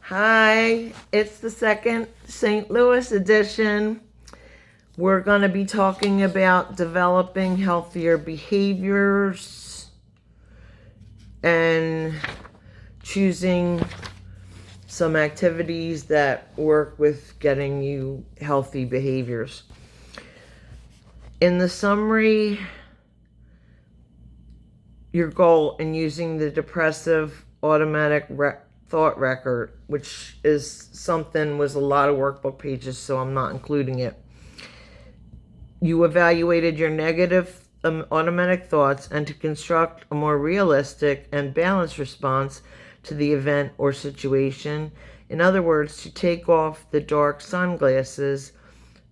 Hi, it's the second St. Louis edition. We're going to be talking about developing healthier behaviors and choosing some activities that work with getting you healthy behaviors. In the summary, your goal in using the depressive automatic thought record, which is something, was a lot of workbook pages, so I'm not including it. You evaluated your negative automatic thoughts and to construct a more realistic and balanced response to the event or situation. In other words, to take off the dark sunglasses.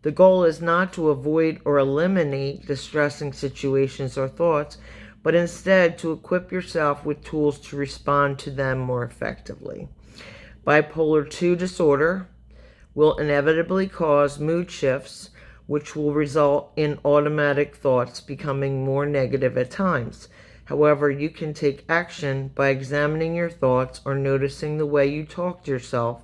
The goal is not to avoid or eliminate distressing situations or thoughts, but instead to equip yourself with tools to respond to them more effectively. Bipolar II disorder will inevitably cause mood shifts, which will result in automatic thoughts becoming more negative at times. However, you can take action by examining your thoughts or noticing the way you talk to yourself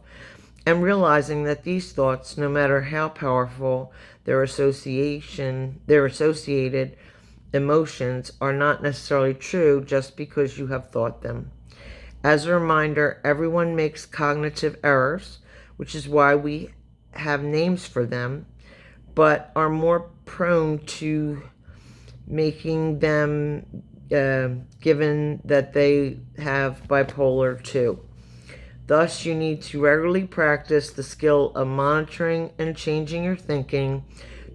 and realizing that these thoughts, no matter how powerful their associated emotions, are not necessarily true just because you have thought them. As a reminder, everyone makes cognitive errors, which is why we have names for them, but are more prone to making them given that they have bipolar II. Thus, you need to regularly practice the skill of monitoring and changing your thinking,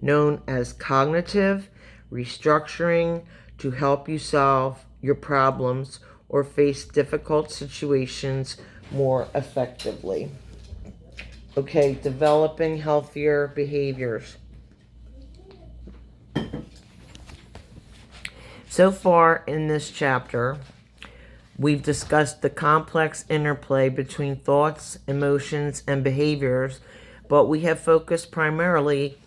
known as cognitive restructuring, to help you solve your problems or face difficult situations more effectively. Okay, developing healthier behaviors. So far in this chapter, we've discussed the complex interplay between thoughts, emotions, and behaviors, but we have focused primarily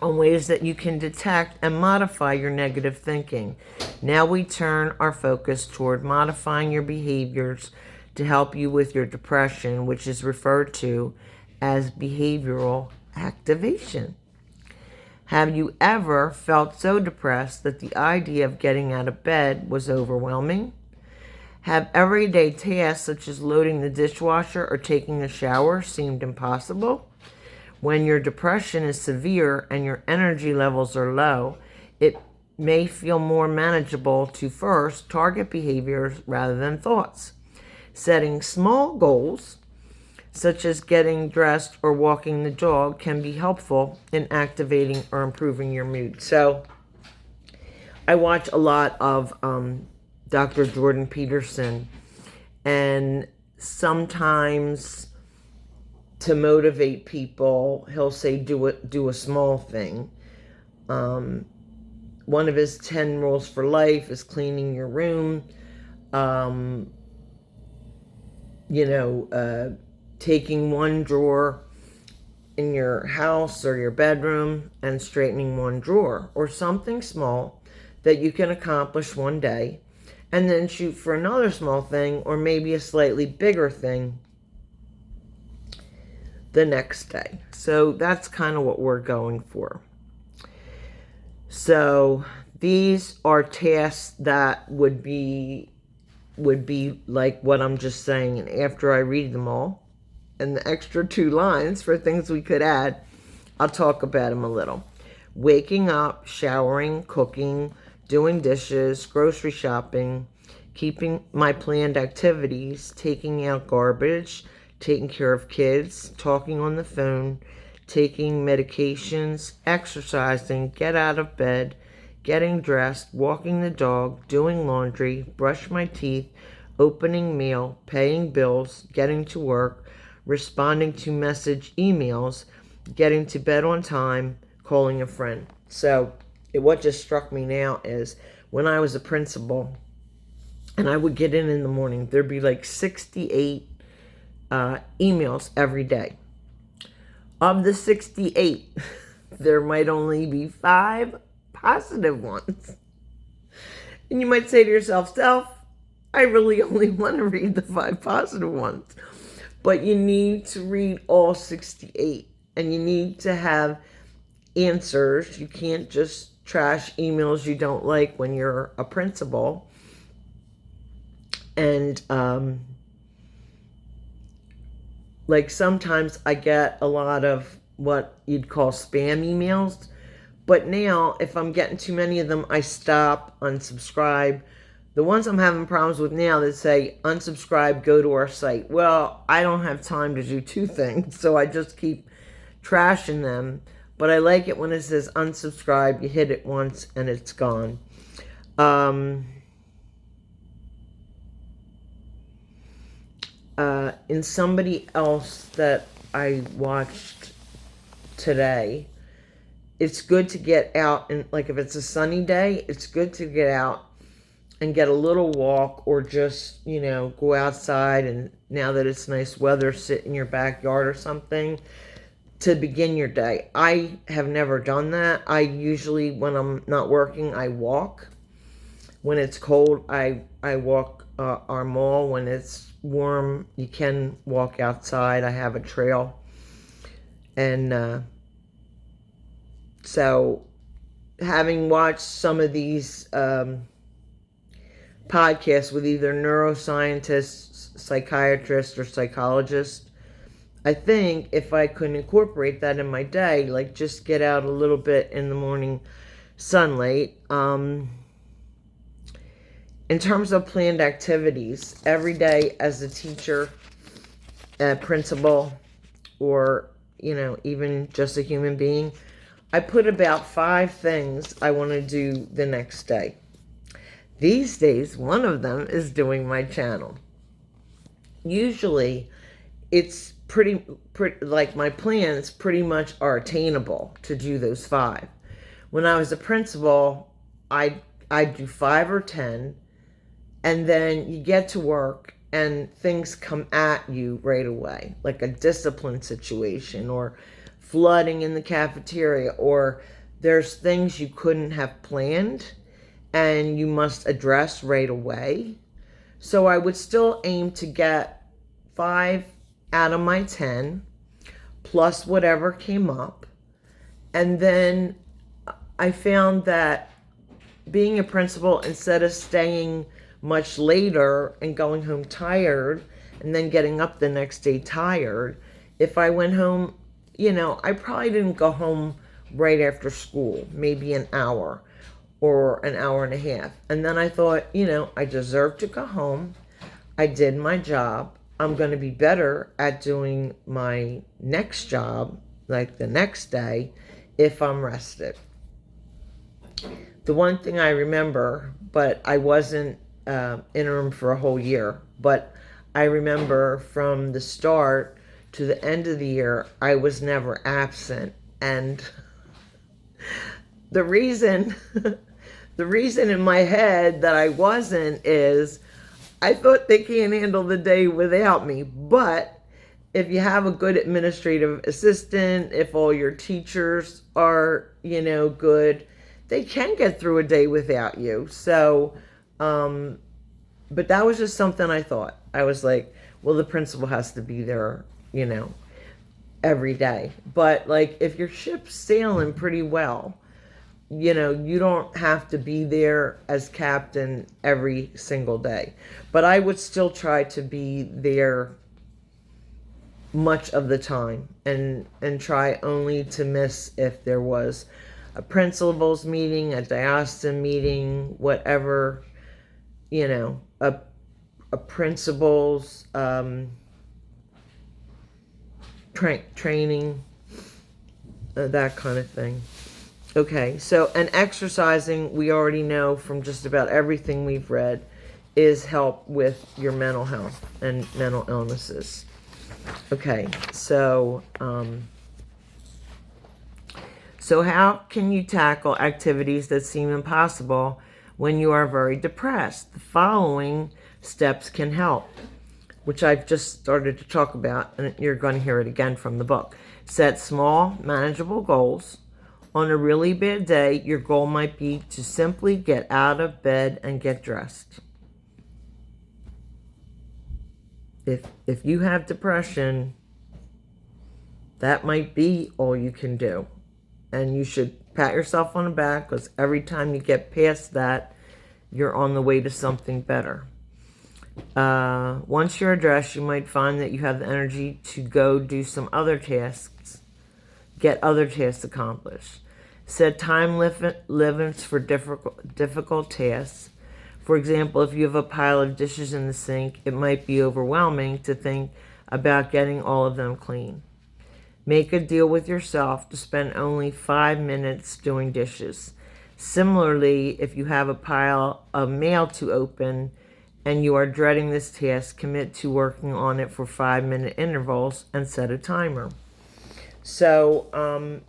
on ways that you can detect and modify your negative thinking. Now we turn our focus toward modifying your behaviors to help you with your depression, which is referred to as behavioral activation. Have you ever felt so depressed that the idea of getting out of bed was overwhelming? Have everyday tasks such as loading the dishwasher or taking a shower seemed impossible? When your depression is severe and your energy levels are low, it may feel more manageable to first target behaviors rather than thoughts. Setting small goals, such as getting dressed or walking the dog, can be helpful in activating or improving your mood. So, I watch a lot of Dr. Jordan Peterson, and sometimes to motivate people, he'll say do a small thing. One of his 10 rules for life is cleaning your room. Taking one drawer in your house or your bedroom and straightening one drawer, or something small that you can accomplish one day, and then shoot for another small thing or maybe a slightly bigger thing the next day. So that's kind of what we're going for. So these are tasks that would be like what I'm just saying, and after I read them all and the extra 2 lines for things we could add, I'll talk about them a little. Waking up, showering, cooking, doing dishes, grocery shopping, keeping my planned activities, taking out garbage, taking care of kids, talking on the phone, taking medications, exercising, get out of bed, getting dressed, walking the dog, doing laundry, brush my teeth, opening mail, paying bills, getting to work, responding to message emails, getting to bed on time, calling a friend. So what just struck me now is when I was a principal and I would get in the morning, there'd be like 68 emails every day. Of the 68, there might only be 5 positive ones. And you might say to yourself, Steph, I really only want to read the 5 positive ones. But you need to read all 68, and you need to have answers. You can't just trash emails you don't like when you're a principal. And like sometimes I get a lot of what you'd call spam emails, but now if I'm getting too many of them, I stop, unsubscribe. The ones I'm having problems with now that say unsubscribe, go to our site. Well, I don't have time to do two things, so I just keep trashing them. But I like it when it says unsubscribe. You hit it once and it's gone. In somebody else that I watched today, it's good to get out, and like if it's a sunny day, it's good to get out and get a little walk, or just, go outside, and now that it's nice weather, sit in your backyard or something to begin your day. I have never done that. I usually, when I'm not working, I walk. When it's cold, I walk our mall. When it's warm, you can walk outside. I have a trail. And so having watched some of these podcasts with either neuroscientists, psychiatrists, or psychologists, I think if I could incorporate that in my day, like just get out a little bit in the morning sunlight. In terms of planned activities, every day as a teacher, a principal, or, even just a human being, I put about 5 things I want to do the next day. These days, one of them is doing my channel. Usually, it's pretty like my plans pretty much are attainable to do those 5. When I was a principal, I'd do 5 or 10, and then you get to work and things come at you right away, like a discipline situation, or flooding in the cafeteria, or there's things you couldn't have planned and you must address right away. So I would still aim to get 5 out of my 10, plus whatever came up. And then I found that being a principal, instead of staying much later and going home tired and then getting up the next day tired, if I went home, I probably didn't go home right after school, maybe an hour or an hour and a half. And then I thought, I deserve to go home. I did my job. I'm going to be better at doing my next job, like the next day, if I'm rested. The one thing I remember, but I wasn't interim for a whole year, but I remember from the start to the end of the year, I was never absent. And the reason in my head that I wasn't is I thought they can't handle the day without me. But if you have a good administrative assistant, if all your teachers are, good, they can get through a day without you. So, but that was just something I thought. I was like, well, the principal has to be there, every day. But like, if your ship's sailing pretty well, you don't have to be there as captain every single day. But I would still try to be there much of the time, and try only to miss if there was a principal's meeting, a diocesan meeting, whatever, a principal's training, that kind of thing. Okay, so, and exercising, we already know from just about everything we've read, is help with your mental health and mental illnesses. Okay, so how can you tackle activities that seem impossible when you are very depressed? The following steps can help, which I've just started to talk about, and you're going to hear it again from the book. Set small, manageable goals. On a really bad day, your goal might be to simply get out of bed and get dressed. If you have depression, that might be all you can do. And you should pat yourself on the back, because every time you get past that, you're on the way to something better. Once you're addressed, you might find that you have the energy to go do some other tasks, get other tasks accomplished. Set time limits for difficult tasks. For example, if you have a pile of dishes in the sink, it might be overwhelming to think about getting all of them clean. Make a deal with yourself to spend only 5 minutes doing dishes. Similarly, if you have a pile of mail to open and you are dreading this task, commit to working on it for 5-minute intervals and set a timer. So,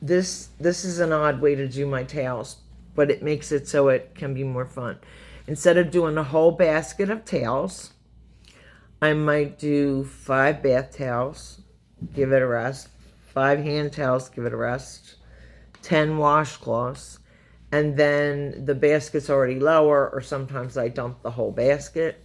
this is an odd way to do my towels, but it makes it so it can be more fun. Instead of doing a whole basket of towels, I might do 5 bath towels, give it a rest, 5 hand towels, give it a rest, 10 washcloths, and then the basket's already lower, or sometimes I dump the whole basket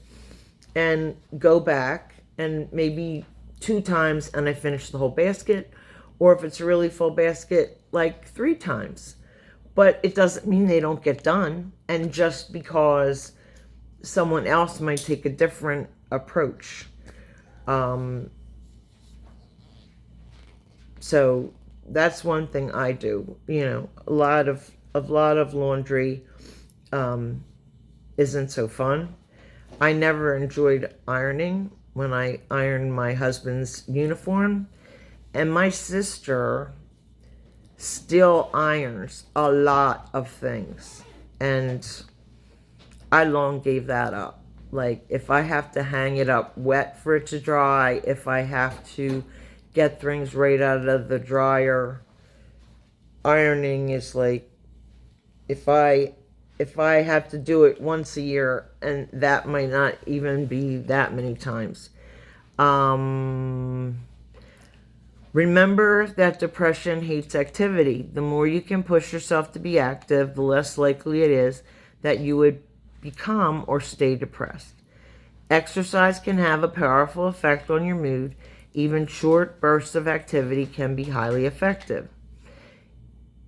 and go back and maybe 2 times and I finish the whole basket, or if it's a really full basket, like 3 times. But it doesn't mean they don't get done, and just because someone else might take a different approach. So that's one thing I do. You know, a lot of laundry isn't so fun. I never enjoyed ironing when I ironed my husband's uniform, and my sister still irons a lot of things, and I long gave that up. Like, if I have to hang it up wet for it to dry, if I have to get things right out of the dryer, ironing is like, if I have to do it once a year, and that might not even be that many times. Remember that depression hates activity. The more you can push yourself to be active, the less likely it is that you would become or stay depressed. Exercise can have a powerful effect on your mood. Even short bursts of activity can be highly effective.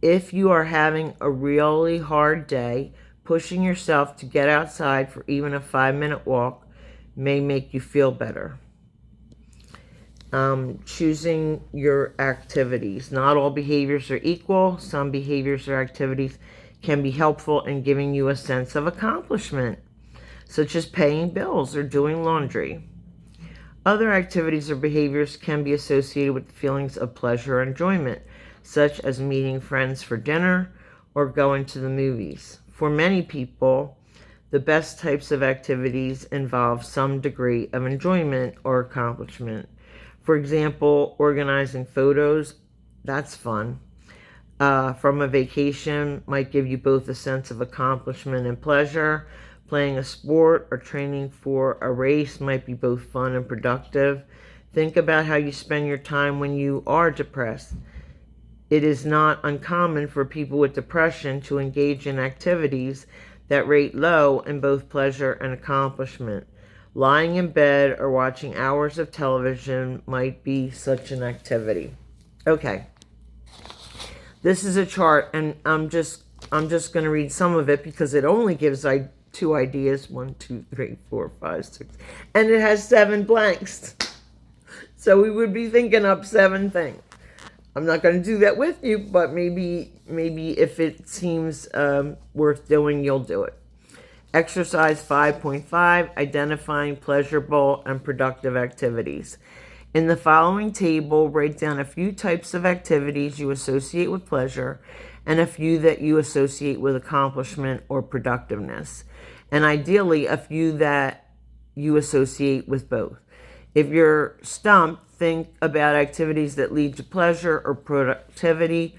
If you are having a really hard day, pushing yourself to get outside for even a 5-minute walk may make you feel better. Choosing your activities. Not all behaviors are equal. Some behaviors or activities can be helpful in giving you a sense of accomplishment, such as paying bills or doing laundry. Other activities or behaviors can be associated with feelings of pleasure or enjoyment, such as meeting friends for dinner or going to the movies. For many people, the best types of activities involve some degree of enjoyment or accomplishment. For example, organizing photos, that's fun. From a vacation might give you both a sense of accomplishment and pleasure. Playing a sport or training for a race might be both fun and productive. Think about how you spend your time when you are depressed. It is not uncommon for people with depression to engage in activities that rate low in both pleasure and accomplishment. Lying in bed or watching hours of television might be such an activity. Okay. This is a chart, and I'm just going to read some of it because it only gives 2 ideas. 1, 2, 3, 4, 5, 6. And it has 7 blanks. So we would be thinking up 7 things. I'm not going to do that with you, but maybe if it seems worth doing, you'll do it. Exercise 5.5, identifying pleasurable and productive activities. In the following table, write down a few types of activities you associate with pleasure and a few that you associate with accomplishment or productiveness, and ideally a few that you associate with both. If you're stumped, think about activities that lead to pleasure or productivity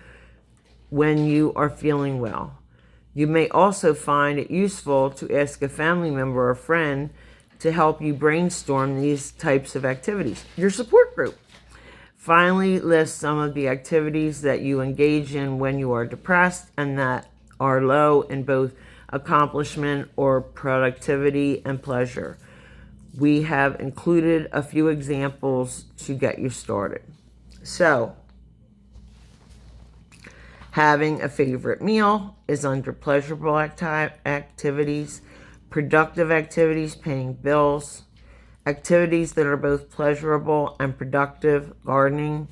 when you are feeling well. You may also find it useful to ask a family member or friend to help you brainstorm these types of activities. Your support group. Finally, list some of the activities that you engage in when you are depressed and that are low in both accomplishment or productivity and pleasure. we have included a few examples to get you started. So, having a favorite meal is under pleasurable activities, productive activities, paying bills, activities that are both pleasurable and productive, gardening,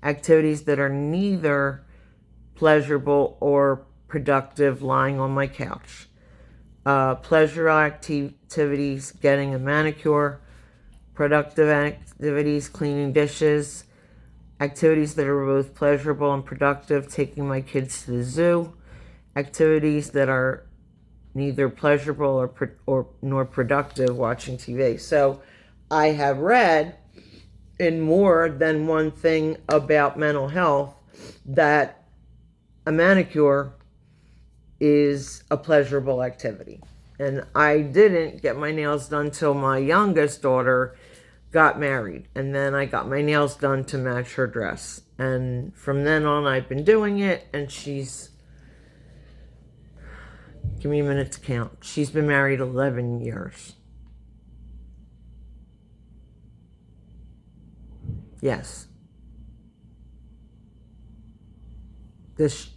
activities that are neither pleasurable or productive, lying on my couch. Pleasure activities, getting a manicure, productive activities, cleaning dishes, activities that are both pleasurable and productive, taking my kids to the zoo, activities that are neither pleasurable nor productive, watching TV. So I have read in more than one thing about mental health that a manicure is a pleasurable activity. And I didn't get my nails done till my youngest daughter got married. And then I got my nails done to match her dress. And from then on, I've been doing it. And she's, give me a minute to count. She's been married 11 years. Yes. This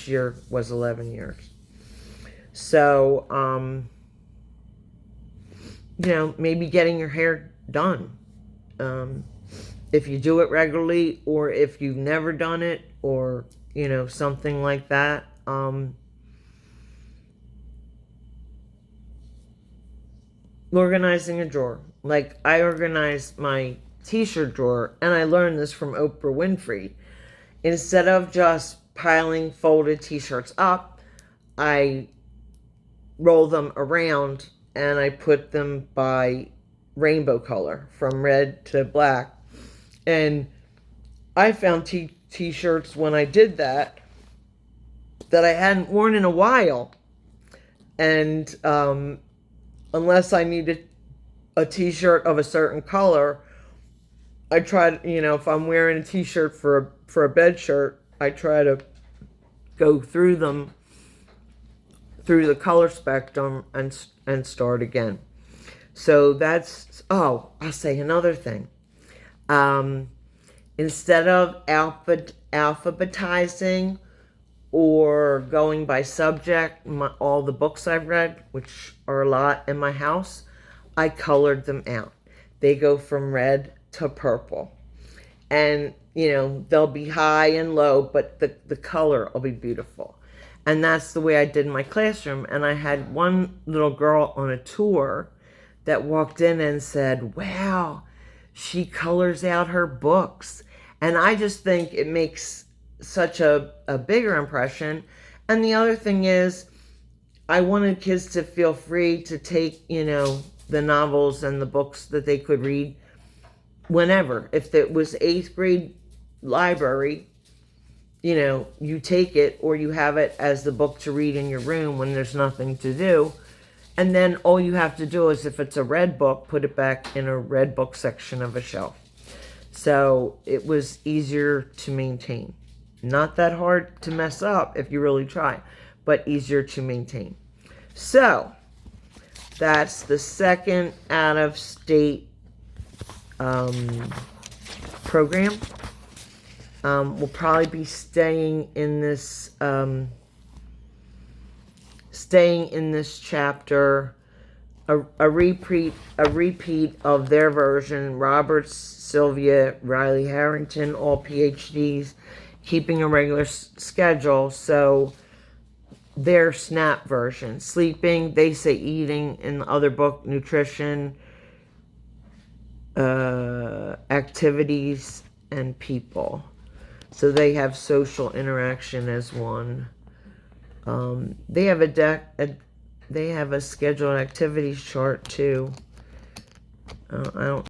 year was 11 years. So, maybe getting your hair done. If you do it regularly, or if you've never done it, or, something like that. Organizing a drawer. Like, I organized my t-shirt drawer, and I learned this from Oprah Winfrey. Instead of just piling folded t-shirts up, I roll them around and I put them by rainbow color, from red to black. And I found t-shirts when I did that I hadn't worn in a while. And unless I needed a t-shirt of a certain color, I tried, if I'm wearing a t-shirt for a bed shirt, I try to go through them, through the color spectrum, and start again. So that's, I'll say another thing. Instead of alphabetizing or going by subject, all the books I've read, which are a lot in my house, I colored them out. They go from red to purple. And, they'll be high and low, but the color will be beautiful. And that's the way I did in my classroom. And I had one little girl on a tour that walked in and said, wow, she colors out her books. And I just think it makes such a bigger impression. And the other thing is, I wanted kids to feel free to take, the novels and the books that they could read whenever. If it was 8th grade library, you take it, or you have it as the book to read in your room when there's nothing to do. And then all you have to do is, if it's a red book, put it back in a red book section of a shelf. So it was easier to maintain. Not that hard to mess up if you really try, but easier to maintain. So that's the second out-of-state program. We'll probably be staying in this chapter, a repeat of their version. Roberts, Sylvia, Riley Harrington, all PhDs, keeping a regular schedule. So their SNAP version, sleeping, they say eating. In the other book, nutrition, activities, and people. So they have social interaction as one. They have they have a scheduled activities chart too. I don't